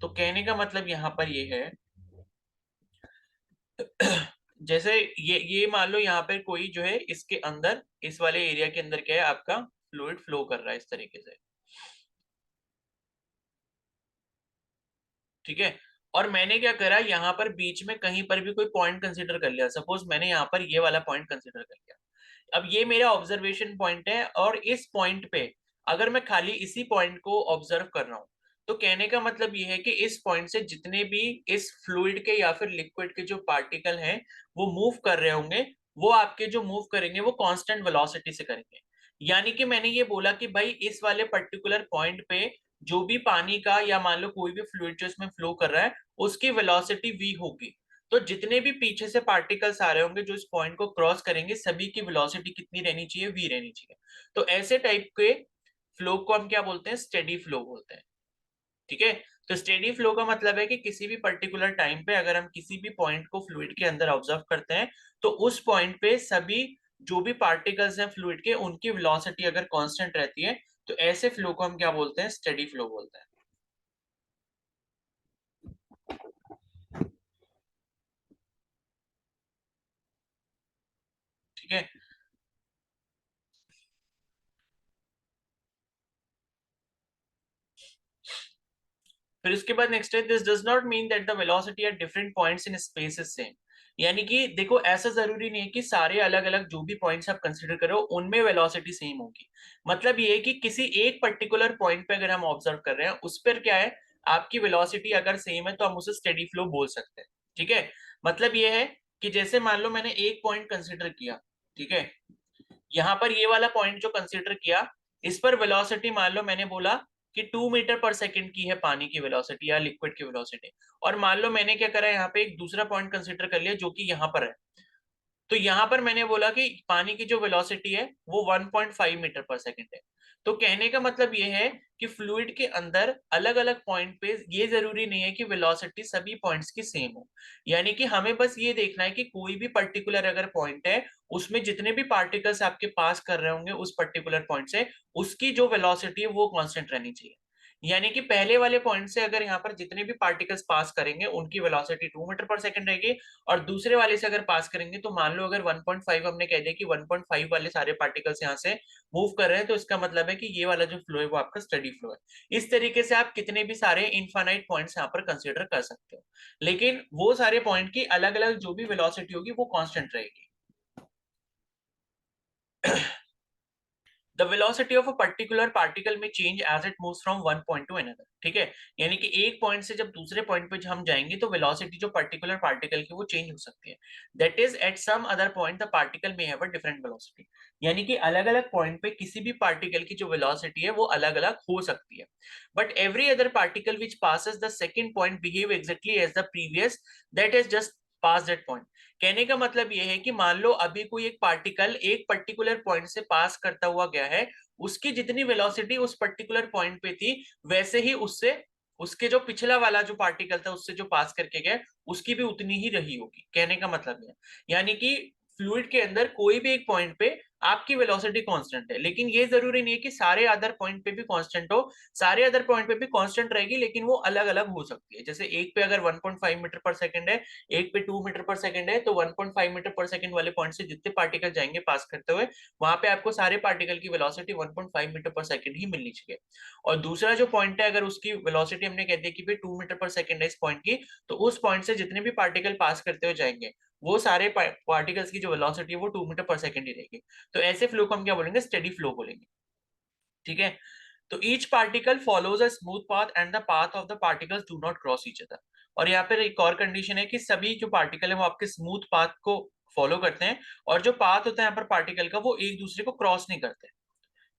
तो कहने का मतलब यहाँ पर ये है जैसे ये मान लो यहाँ पर कोई जो है इसके अंदर, इस वाले एरिया के अंदर क्या है आपका फ्लूइड फ्लो कर रहा है इस तरीके से, ठीक है। और मैंने क्या करा, यहाँ पर बीच में कहीं पर भी कोई पॉइंट कंसीडर कर लिया। सपोज मैंने यहाँ पर ये वाला पॉइंट कंसीडर कर लिया। अब ये मेरा ऑब्जर्वेशन पॉइंट है और इस पॉइंट पे अगर मैं खाली इसी पॉइंट को ऑब्जर्व कर रहा हूँ, तो कहने का मतलब ये है कि इस पॉइंट से जितने भी इस फ्लूइड के या फिर लिक्विड के जो पार्टिकल हैं वो मूव कर रहे होंगे, वो आपके जो मूव करेंगे वो कांस्टेंट वेलोसिटी से करेंगे। यानी कि मैंने ये बोला कि भाई इस वाले पर्टिकुलर पॉइंट पे जो भी पानी का या मान लो कोई भी फ्लूइड जो इसमें फ्लो कर रहा है उसकी वेलोसिटी v होगी। तो जितने भी पीछे से पार्टिकल्स आ रहे होंगे जो इस पॉइंट को क्रॉस करेंगे, सभी की वेलोसिटी कितनी रहनी चाहिए, v रहनी चाहिए। तो ऐसे टाइप के फ्लो को हम क्या बोलते हैं, स्टेडी फ्लो बोलते हैं, ठीक है। तो स्टेडी फ्लो का मतलब है कि किसी भी पर्टिकुलर टाइम पे अगर हम किसी भी पॉइंट को फ्लूइड के अंदर ऑब्जर्व करते हैं, तो उस पॉइंट पे सभी जो भी पार्टिकल्स हैं फ्लूइड के, उनकी वेलोसिटी अगर कांस्टेंट रहती है, तो ऐसे फ्लो को हम क्या बोलते हैं, स्टेडी फ्लो बोलते हैं, ठीक है। फिर उसके बाद नेक्स्ट है, this does not mean that the velocity at different points in space is same. यानी कि देखो ऐसा जरूरी नहीं है कि सारे अलग अलग जो भी पॉइंट्स आप कंसीडर करो उनमें वेलोसिटी सेम होगी। मतलब ये है कि किसी एक पर्टिकुलर पॉइंट पे अगर हम ऑब्जर्व कर रहे हैं उस पर क्या है, आपकी वेलोसिटी अगर सेम है तो हम उसे स्टेडी फ्लो बोल सकते हैं, ठीक है। मतलब ये है कि जैसे मान लो मैंने एक पॉइंट कंसीडर किया, ठीक है, यहाँ पर ये वाला पॉइंट जो कंसीडर किया, इस पर वेलोसिटी मान लो मैंने बोला कि 2 मीटर पर सेकंड की है पानी की वेलोसिटी या लिक्विड की वेलोसिटी। और मान लो मैंने क्या करा, यहाँ पे एक दूसरा पॉइंट कंसीडर कर लिया जो कि यहाँ पर है। तो यहां पर मैंने बोला कि पानी की जो वेलोसिटी है वो 1.5 मीटर पर सेकंड है। तो कहने का मतलब ये है कि फ्लूइड के अंदर अलग अलग पॉइंट पे ये जरूरी नहीं है कि वेलोसिटी सभी पॉइंट्स की सेम हो। यानी कि हमें बस ये देखना है कि कोई भी पर्टिकुलर अगर पॉइंट है उसमें जितने भी पार्टिकल्स आपके पास कर रहे होंगे उस पर्टिकुलर पॉइंट से, उसकी जो वेलोसिटी है वो कांस्टेंट रहनी चाहिए। यानी कि पहले वाले पॉइंट से अगर यहाँ पर जितने भी पार्टिकल्स पास करेंगे उनकी वेलोसिटी 2 मीटर पर सेकंड रहेगी, और दूसरे वाले से अगर पास करेंगे तो मान लो अगर 1.5 हमने कह दिया कि 1.5 वाले सारे पार्टिकल्स यहाँ से मूव कर रहे हैं, तो इसका मतलब है कि ये वाला जो फ्लो है वो आपका स्टडी फ्लो है। इस तरीके से आप कितने भी सारे इनफाइनाइट पॉइंट्स यहाँ पर कंसिडर कर सकते हो, लेकिन वो सारे पॉइंट की अलग अलग जो भी वेलोसिटी होगी वो कांस्टेंट रहेगी। The velocity of a particular particle में change as it moves from one point to another, ठीक है। यानी कि एक पॉइंट से जब दूसरे पॉइंट पे हम जाएंगे तो वेलोसिटी जो पर्टिकुलर पार्टिकल की वो चेंज हो सकती है। That is at some other point the particle may have a different velocity. यानी कि अलग अलग पॉइंट पे किसी भी पार्टिकल की जो वेलोसिटी है वो अलग अलग हो सकती है। But every other particle which passes the second point behave exactly as the previous, that is just pass that point. कहने का मतलब यह है कि मान लो अभी कोई एक पार्टिकल एक पर्टिकुलर पॉइंट से पास करता हुआ गया है, उसकी जितनी वेलोसिटी उस पर्टिकुलर पॉइंट पे थी वैसे ही उससे उसके जो पिछला वाला जो पार्टिकल था उससे जो पास करके गया उसकी भी उतनी ही रही होगी। कहने का मतलब है यानी कि फ्लूइड के अंदर कोई भी एक पॉइंट पे आपकी वेलोसिटी कांस्टेंट है, लेकिन ये जरूरी नहीं है कि सारे अदर पॉइंट पे भी कांस्टेंट हो। सारे अदर पॉइंट पे भी कांस्टेंट रहेगी लेकिन वो अलग अलग हो सकती है। जैसे एक पे अगर 1.5 मीटर पर सेकंड है, एक पे 2 मीटर पर सेकंड है, तो 1.5 मीटर पर सेकंड वाले पॉइंट से जितने पार्टिकल जाएंगे पास करते हुए वहां पे आपको सारे पार्टिकल की वेलोसिटी 1.5 मीटर पर सेकंड ही मिलनी चाहिए। और दूसरा जो पॉइंट है अगर उसकी वेलोसिटी हमने कह दिया कि भाई 2 मीटर पर सेकंड है इस पॉइंट की, तो उस पॉइंट से जितने भी पार्टिकल पास करते हुए जाएंगे वो सारे पार्टिकल्स की जो वेलोसिटी है वो 2 मीटर पर सेकंड ही रहेगी। तो ऐसे फ्लो को हम क्या बोलेंगे, स्टेडी फ्लो बोलेंगे, ठीक है। तो each particle follows a smooth path and the path of the particles do not cross each other. और यहाँ पर एक और कंडीशन है कि सभी जो पार्टिकल है वो आपके स्मूथ पाथ को फॉलो करते हैं, और जो पाथ होता है यहाँ पर पार्टिकल का वो एक दूसरे को क्रॉस नहीं करते।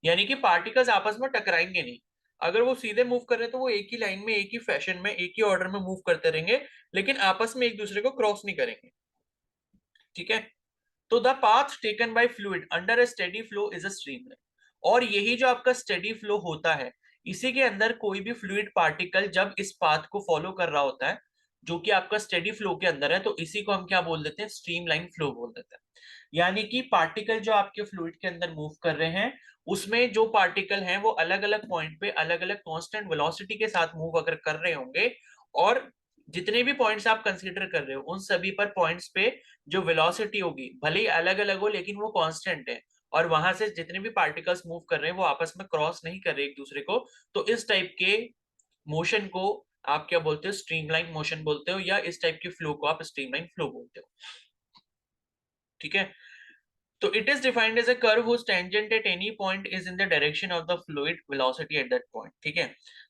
यानी कि पार्टिकल्स आपस में टकराएंगे नहीं। अगर वो सीधे मूव कर रहे हैं तो वो एक ही लाइन में एक ही फैशन में एक ही ऑर्डर में मूव करते रहेंगे, लेकिन आपस में एक दूसरे को क्रॉस नहीं करेंगे, ठीक है। तो the path taken by fluid under a steady flow is a streamline. और यही जो आपका स्टेडी फ्लो होता है, इसी के अंदर कोई भी फ्लूइड पार्टिकल जब इस पाथ को फॉलो कर रहा होता है जो कि आपका स्टेडी फ्लो के अंदर है, तो इसी को हम क्या बोल देते हैं, स्ट्रीमलाइन फ्लो बोल देते हैं। यानी कि पार्टिकल जो आपके फ्लूइड के अंदर मूव कर रहे हैं उसमें जो पार्टिकल हैं वो अलग अलग पॉइंट पे अलग अलग कांस्टेंट वेलोसिटी के साथ मूव अगर कर रहे होंगे, और जितने भी पॉइंट्स आप कंसीडर कर रहे हो उन सभी पर पॉइंट्स पे जो वेलोसिटी होगी भले ही अलग अलग हो लेकिन वो कांस्टेंट है, और वहां से जितने भी पार्टिकल्स मूव कर रहे हैं वो आपस में क्रॉस नहीं कर रहे एक दूसरे को। तो इस टाइप के मोशन को आप क्या बोलते हो, स्ट्रीमलाइन मोशन बोलते हो, या इस टाइप के फ्लो को आप स्ट्रीमलाइन फ्लो बोलते हो, ठीक है। तो it is defined as a curve whose tangent at any point is in the direction of the fluid velocity at that point, ठीक है।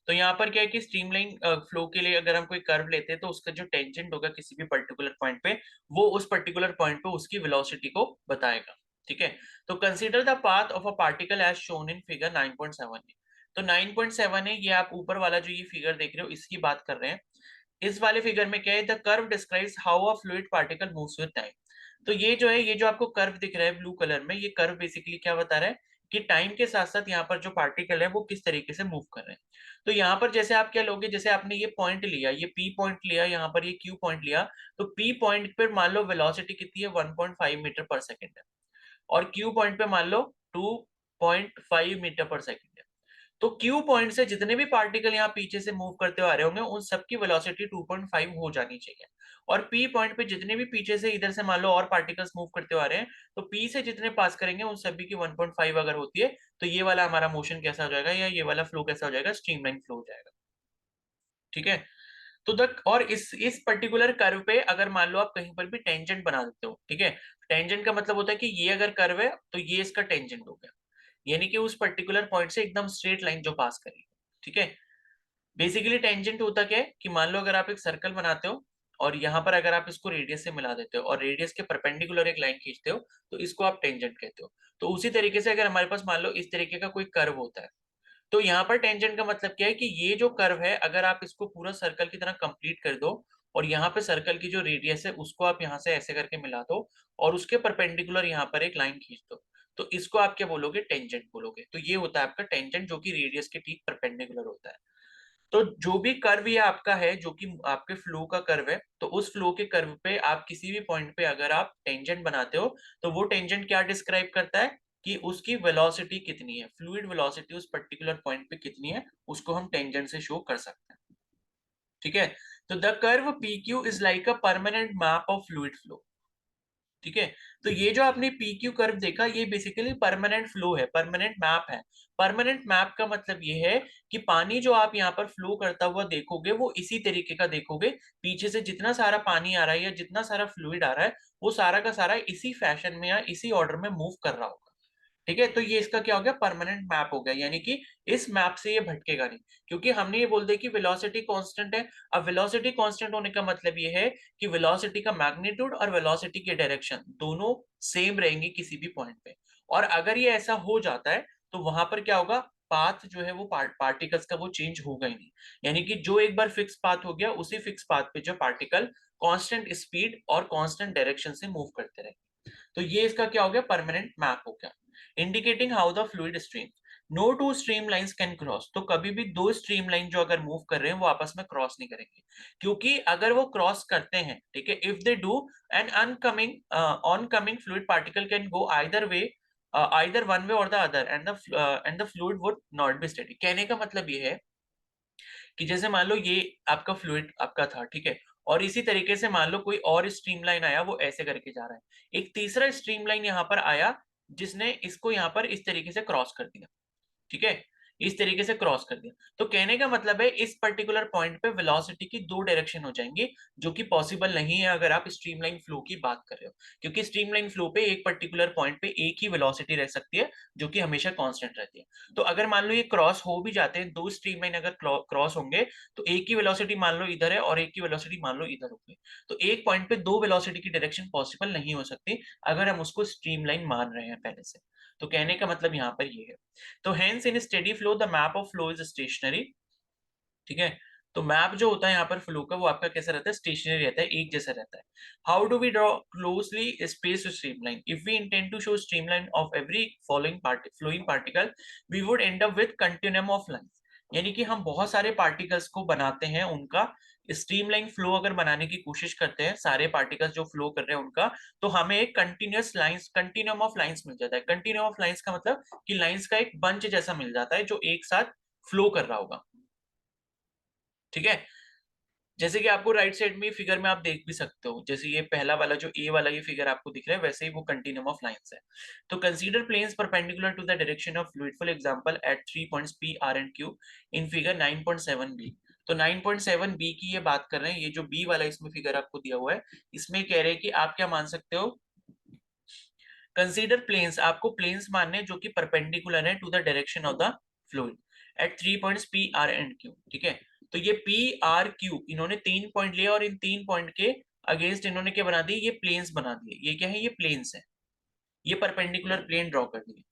तो यहाँ पर क्या है कि स्ट्रीमलाइन फ्लो के लिए अगर हम कोई कर्व लेते हैं तो उसका जो टेंजेंट होगा किसी भी पर्टिकुलर पॉइंट पे वो उस पर्टिकुलर पॉइंट पे उसकी वेलोसिटी को बताएगा, ठीक है। तो consider the path of a particle as shown in figure 9.7 है। तो 9.7 है, ये आप ऊपर वाला जो ये फिगर देख रहे हो इसकी बात कर रहे हैं। इस वाले फिगर में क्या है, the curve describes how a fluid particle moves with time. तो ये जो है, ये जो आपको कर्व दिख रहा है ब्लू कलर में, ये कर्व बेसिकली क्या बता रहा है कि टाइम के साथ साथ यहाँ पर जो पार्टिकल है वो किस तरीके से मूव कर रहे हैं। तो यहाँ पर जैसे आप क्या लोगे, जैसे आपने ये पॉइंट लिया, ये पी पॉइंट लिया, यहाँ पर ये क्यू पॉइंट लिया, तो पी पॉइंट पर मान लो वेलोसिटी कितनी है, 1.5 मीटर पर सेकेंड है, और क्यू पॉइंट पे मान लो 2.5 मीटर पर सेकेंड है। तो क्यू पॉइंट से जितने भी पार्टिकल यहाँ पीछे से मूव करते हुए आ रहे होंगे उन सबकी वेलोसिटी 2.5 हो जानी चाहिए। और पी पॉइंट पे जितने भी पीछे से इधर से मान लो और पार्टिकल्स मूव करते हुए आ रहे हैं, तो पी से जितने पास करेंगे उन सभी की 1.5 अगर होती है, तो ये वाला हमारा मोशन कैसा हो जाएगा, या ये वाला फ्लो कैसा हो जाएगा, स्ट्रीमलाइन फ्लो हो जाएगा, ठीक है। तो द और इस पर्टिकुलर कर्व पे अगर मान लो आप कहीं पर भी टेंजेंट बना देते हो, ठीक है। टेंजेंट का मतलब होता है कि ये अगर कर्व है तो ये इसका टेंजेंट हो गया, यानी कि उस पर्टिकुलर पॉइंट से एकदम स्ट्रेट लाइन जो पास करेगी, ठीक है। बेसिकली टेंजेंट होता क्या है कि मान लो अगर आप एक सर्कल बनाते हो और यहाँ पर अगर आप इसको रेडियस से मिला देते हो और रेडियस के परपेंडिकुलर एक लाइन खींचते हो, तो इसको आप टेंजेंट कहते हो। तो उसी तरीके से अगर हमारे पास मान लो इस तरीके का कोई कर्व होता है, तो यहाँ पर टेंजेंट का मतलब क्या है कि ये जो कर्व है अगर आप इसको पूरा सर्कल की तरह कंप्लीट कर दो और यहाँ पे सर्कल की जो रेडियस है उसको आप यहाँ से ऐसे करके मिला दो और उसके परपेंडिकुलर यहाँ पर एक लाइन खींच दो, तो इसको आप क्या बोलोगे, टेंजेंट बोलोगे। तो ये होता है आपका टेंजेंट जो कि रेडियस के ठीक परपेंडिकुलर होता है। तो जो भी कर्व ये आपका है जो कि आपके फ्लो का कर्व है, तो उस फ्लो के कर्व पे आप किसी भी पॉइंट पे अगर आप टेंजेंट बनाते हो तो वो टेंजेंट क्या डिस्क्राइब करता है कि उसकी वेलोसिटी कितनी है, फ्लूइड वेलोसिटी उस पर्टिकुलर पॉइंट पे कितनी है, उसको हम टेंजेंट से शो कर सकते हैं, ठीक है। तो the curve P Q is like a permanent map of fluid flow, ठीक है। तो ये जो आपने पी क्यू कर्व देखा ये बेसिकली परमानेंट फ्लो है, परमानेंट मैप है। परमानेंट मैप का मतलब ये है कि पानी जो आप यहाँ पर फ्लो करता हुआ देखोगे वो इसी तरीके का देखोगे, पीछे से जितना सारा पानी आ रहा है या जितना सारा फ्लूइड आ रहा है वो सारा का सारा इसी फैशन में या इसी ऑर्डर में मूव कर रहा होगा, ठीक है, तो ये इसका क्या हो गया, परमानेंट मैप हो गया, यानी कि इस मैप से ये भटकेगा नहीं, क्योंकि हमने ये बोल दिया कि वेलोसिटी कांस्टेंट है। अब वेलोसिटी कांस्टेंट होने का मतलब ये है कि वेलोसिटी का मैग्नीट्यूड और वेलोसिटी की डायरेक्शन दोनों सेम रहेंगी किसी भी पॉइंट पे। और अगर ये ऐसा हो जाता है तो वहां पर क्या होगा, पाथ जो है वो पार्टिकल्स का वो चेंज होगा ही नहीं, यानी कि जो एक बार फिक्स पाथ हो गया उसी फिक्स पाथ पे जो पार्टिकल कांस्टेंट स्पीड और कांस्टेंट डायरेक्शन से मूव करते रहेंगे। तो ये इसका क्या हो गया, परमानेंट मैप हो गया, indicating how the fluid stream, no two stream lines can cross. तो कभी भी दो स्ट्रीम लाइन जो अगर मूव कर रहे हैं वो आपस में क्रॉस नहीं करेंगे, क्योंकि अगर वो क्रॉस करते हैं, ठीक है, if they do, an uncoming oncoming fluid particle can go either way, either one way or the other, and the fluid would not be steady. कहने का मतलब ये है कि जैसे मान लो ये आपका फ्लूइड आपका था, ठीक है, और इसी तरीके से मान लो कोई और स्ट्रीमलाइन आया, वो ऐसे करके जा रहा है, एक तीसरा स्ट्रीमलाइन यहाँ पर आया जिसने इसको यहाँ पर इस तरीके से क्रॉस कर दिया, ठीक है, इस तरीके से क्रॉस कर दिया। तो कहने का मतलब है इस पर्टिकुलर पॉइंट पे वेलोसिटी की दो डायरेक्शन हो जाएंगी, जो कि पॉसिबल नहीं है अगर आप स्ट्रीमलाइन फ्लो की बात कर रहे हो, क्योंकि स्ट्रीमलाइन फ्लो पे एक पर्टिकुलर पॉइंट पे एक ही वेलोसिटी रह सकती है जो कि हमेशा कांस्टेंट रहती है। तो अगर मान लो ये क्रॉस हो भी जाते हैं, दो स्ट्रीमलाइन अगर क्रॉस होंगे, तो एक की वेलोसिटी मान लो इधर है और एक की वेलोसिटी मान लो इधर होगी, तो एक पॉइंट पे दो वेलोसिटी की डायरेक्शन पॉसिबल नहीं हो सकती अगर हम उसको स्ट्रीमलाइन मान रहे हैं पहले से। तो कहने का मतलब यहाँ पर ये है। तो hence in steady flow the map of flow is stationary, ठीक है। तो मैप जो होता है यहाँ पर फ्लो का, वो आपका कैसा रहता है, स्टेशनरी रहता है, एक जैसा रहता है। How do we draw closely space streamline, if we intend to show streamline of every following flowing particle, we would end up with continuum of lines. यानी कि हम बहुत सारे पार्टिकल्स को बनाते हैं, उनका स्ट्रीमलाइन फ्लो अगर बनाने की कोशिश करते हैं, सारे पार्टिकल्स जो फ्लो कर रहे हैं उनका, तो हमें एक continuous lines, continuum of lines मिल जाता है। कंटिन्यूम ऑफ लाइंस का मतलब कि लाइंस का एक बंच जैसा मिल जाता है जो एक साथ फ्लो कर रहा होगा, ठीक है। जैसे कि आपको राइट साइड में फिगर में आप देख भी सकते हो, जैसे ये पहला वाला जो ए वाला ये फिगर आपको दिख रहा है, वैसे ही वो कंटिन्यूम ऑफ लाइंस है। तो consider planes perpendicular to the direction of fluid, for example at 3 points P R and Q in figure 9.7 B. तो 9.7 बी की ये बात कर रहे हैं, ये जो बी वाला इसमें फिगर आपको दिया हुआ है, इसमें कह रहे हैं कि आप क्या मान सकते हो, कंसीडर प्लेन्स, आपको प्लेन्स मानने जो कि परपेंडिकुलर है to the direction of the fluid at 3 points P R and Q, ठीक है। तो ये पी आर क्यू इन्होंने 3 पॉइंट लिए, और इन 3 पॉइंट के अगेंस्ट इन्होंने क्या बना दिए, ये प्लेन्स बना दिए। ये क्या है, ये प्लेन्स है, ये परपेंडिकुलर प्लेन ड्रॉ कर दिए,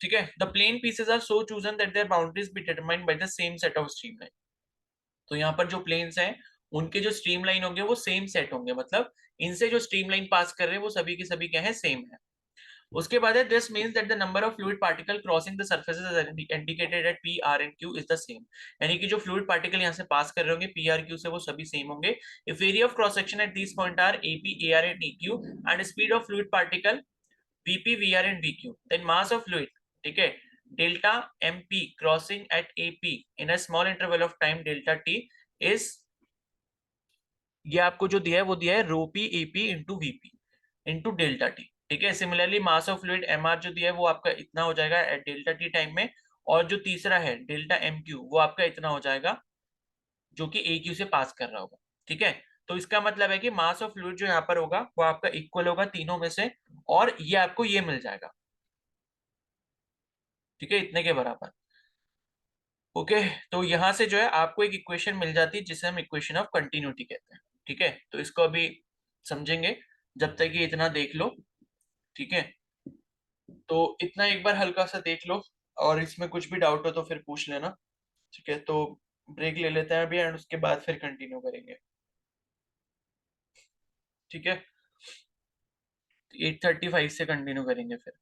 ठीक है। The plane pieces are so chosen that their boundaries be determined by the same set of streamline. तो यहाँ पर जो प्लेन्स हैं उनके जो स्ट्रीमलाइन होंगे वो सेम सेट होंगे, मतलब इनसे जो स्ट्रीमलाइन पास कर रहे हैं वो सभी के सभी क्या है, सेम है। उसके बाद है this means that the number of fluid particle crossing the surfaces indicated at P R and Q is the same. यानी कि जो फ्लूइड पार्टिकल यहाँ से पास कर रहे होंगे पी आर क्यू से, वो सभी सेम होंगे। If area of cross section at this point are A P A R and E Q and speed of fluid particle V P V R and V Q, then mass of fluid, ठीक है, delta M P crossing at A P in a small interval of time delta T is, ये आपको जो दिया है वो दिया है rho P A P into VP into delta T, ठीक है। Similarly mass of fluid M R जो दिया है वो आपका इतना हो जाएगा एट डेल्टा टी टाइम में, और जो तीसरा है डेल्टा एम क्यू वो आपका इतना हो जाएगा जो कि ए क्यू से पास कर रहा होगा, ठीक है। तो इसका मतलब है कि मास ऑफ फ्लूइड जो यहाँ पर होगा वो आपका इक्वल होगा तीनों में से, और ये आपको ये मिल जाएगा, ठीक है, इतने के बराबर। ओके, तो यहां से जो है आपको एक इक्वेशन मिल जाती है जिसे हम इक्वेशन ऑफ कंटिन्यूटी कहते हैं, ठीक है। तो इसको अभी समझेंगे, जब तक ये इतना देख लो, ठीक है। तो इतना एक बार हल्का सा देख लो, और इसमें कुछ भी डाउट हो तो फिर पूछ लेना, ठीक है। तो ब्रेक ले लेते हैं अभी, एंड उसके बाद फिर कंटिन्यू करेंगे, ठीक है। 8:35 से कंटिन्यू करेंगे फिर।